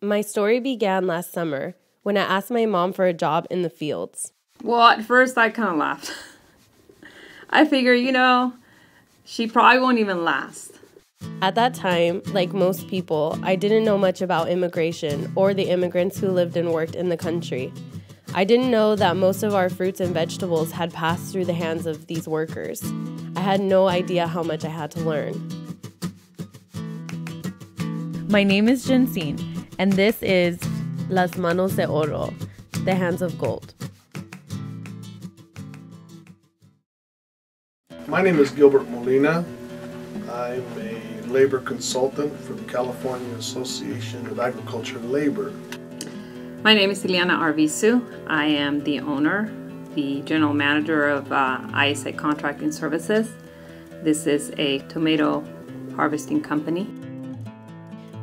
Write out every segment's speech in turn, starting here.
My story began last summer when I asked my mom for a job in the fields. Well, at first I kind of laughed. I figured, she probably won't even last. At that time, like most people, I didn't know much about immigration or the immigrants who lived and worked in the country. I didn't know that most of our fruits and vegetables had passed through the hands of these workers. I had no idea how much I had to learn. My name is Jensine, and this is Las Manos de Oro, the hands of gold. My name is Gilbert Molina. I'm a labor consultant for the California Association of Agriculture and Labor. My name is Ileana Arvizu. I am the owner, the general manager of ISA Contracting Services. This is a tomato harvesting company.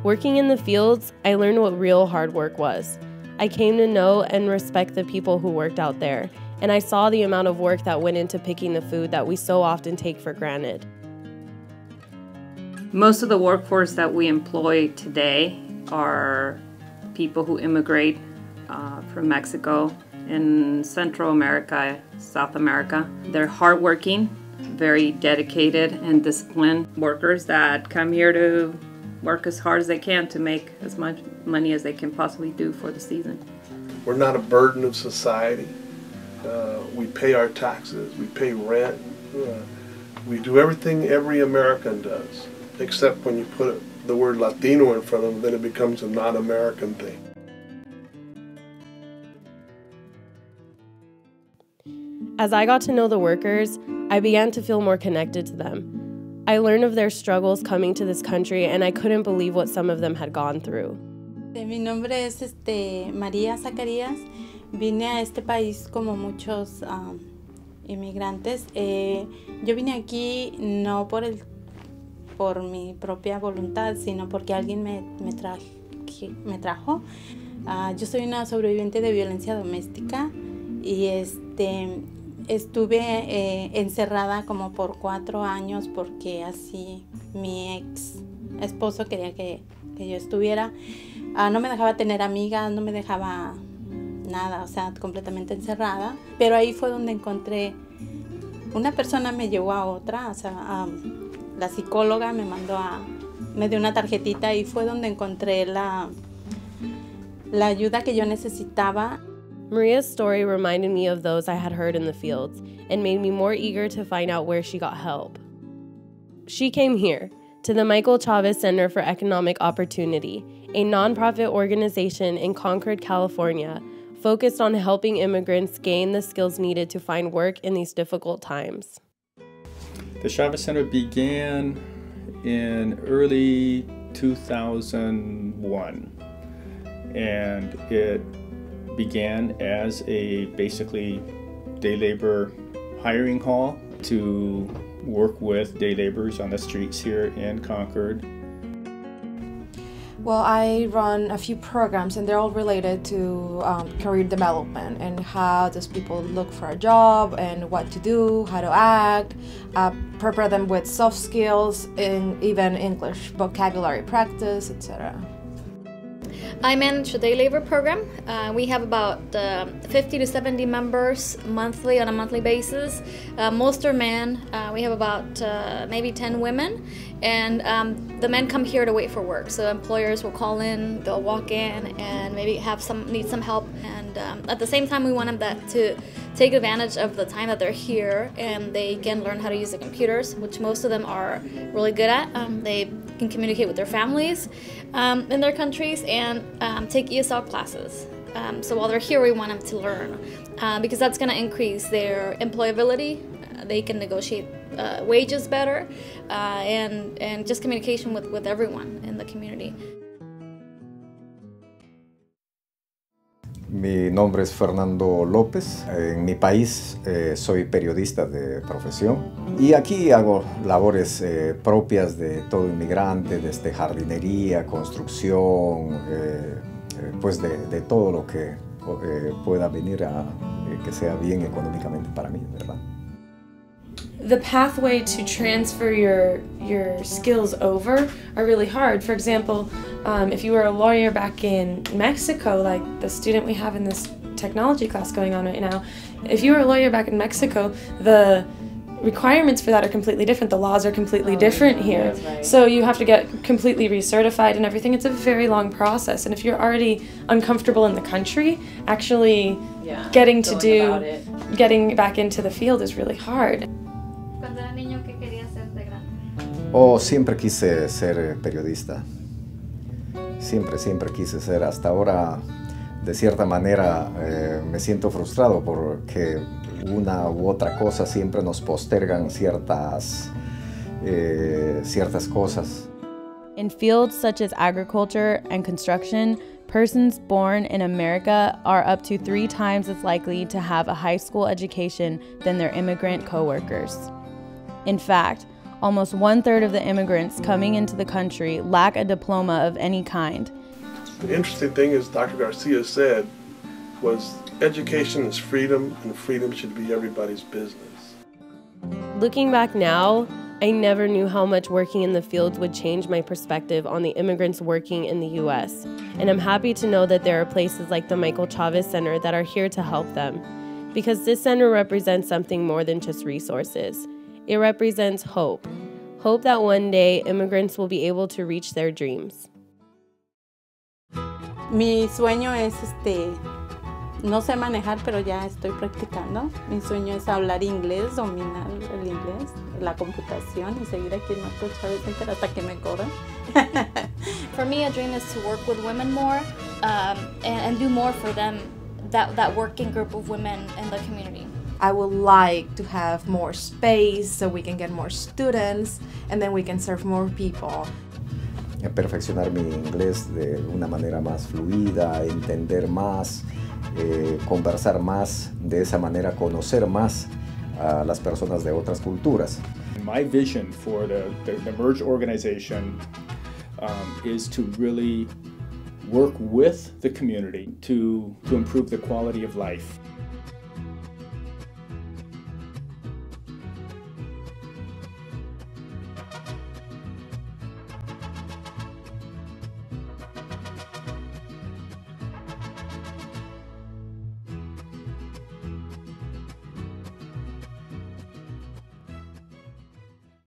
Working in the fields, I learned what real hard work was. I came to know and respect the people who worked out there, and I saw the amount of work that went into picking the food that we so often take for granted. Most of the workforce that we employ today are people who immigrate from Mexico and Central America, South America. They're hardworking, very dedicated and disciplined workers that come here to work as hard as they can to make as much money as they can possibly do for the season. We're not a burden of society. We pay our taxes, we pay rent. We do everything every American does, except when you put the word Latino in front of them, then it becomes a non-American thing. As I got to know the workers, I began to feel more connected to them. I learned of their struggles coming to this country, and I couldn't believe what some of them had gone through. Mi nombre es María Zacarías. Vine a este país como muchos inmigrantes. Yo vine aquí no por mi propia voluntad, sino porque alguien me trajo. Yo soy una sobreviviente de violencia doméstica y estuve encerrada como por 4 años porque así mi ex esposo quería que yo estuviera. No me dejaba tener amigas, no me dejaba nada, o sea, completamente encerrada. Pero ahí fue donde encontré, una persona me llevó a otra, o sea, la psicóloga me dio una tarjetita y fue donde encontré la ayuda que yo necesitaba. Maria's story reminded me of those I had heard in the fields and made me more eager to find out where she got help. She came here, to the Michael Chavez Center for Economic Opportunity, a nonprofit organization in Concord, California, focused on helping immigrants gain the skills needed to find work in these difficult times. The Chavez Center began in early 2001, and it began as a basically day labor hiring hall to work with day laborers on the streets here in Concord. Well, I run a few programs, and they're all related to career development and how does people look for a job and what to do, how to act, prepare them with soft skills and even English vocabulary practice, etc. I manage the day labor program. We have about 50 to 70 members monthly on a monthly basis. Most are men. We have about maybe 10 women, and the men come here to wait for work. So employers will call in, they'll walk in, and maybe need some help. And at the same time, we want them to take advantage of the time that they're here, and they can learn how to use the computers, which most of them are really good at. They can communicate with their families in their countries and take ESL classes. So while they're here, we want them to learn because that's going to increase their employability. They can negotiate wages better and just communication with everyone in the community. Mi nombre es Fernando López. En mi país soy periodista de profesión y aquí hago labores propias de todo inmigrante, desde jardinería, construcción, pues de todo lo que pueda venir a que sea bien económicamente para mí, ¿verdad? The pathway to transfer your skills over are really hard. For example, if you were a lawyer back in Mexico, like the student we have in this technology class going on right now, if you were a lawyer back in Mexico, the requirements for that are completely different. The laws are completely different here. Right. So you have to get completely recertified and everything. It's a very long process. And if you're already uncomfortable in the country, actually getting back into the field is really hard. Oh, siempre quise ser periodista. Siempre quise ser. Hasta ahora, de cierta manera, me siento frustrado porque una u otra cosa siempre nos postergan ciertas cosas. In fields such as agriculture and construction, persons born in America are up to 3 times as likely to have a high school education than their immigrant coworkers. In fact, almost 1/3 of the immigrants coming into the country lack a diploma of any kind. The interesting thing is Dr. Garcia said was education is freedom, and freedom should be everybody's business. Looking back now, I never knew how much working in the fields would change my perspective on the immigrants working in the U.S. And I'm happy to know that there are places like the Michael Chavez Center that are here to help them. Because this center represents something more than just resources. It represents hope. Hope that one day immigrants will be able to reach their dreams. Mi sueño es no sé manejar, pero ya estoy practicando. Mi sueño es hablar inglés, dominar el inglés, la computación y seguir aquí en Michael Chavez Center hasta que me corran. For me, a dream is to work with women more and do more for them, that working group of women in the community. I would like to have more space so we can get more students and then we can serve more people. Perfeccionar mi inglés de una manera más fluida, entender más, conversar más, de esa manera conocer más a las personas de otras culturas. My vision for the Merge organization is to really work with the community to improve the quality of life.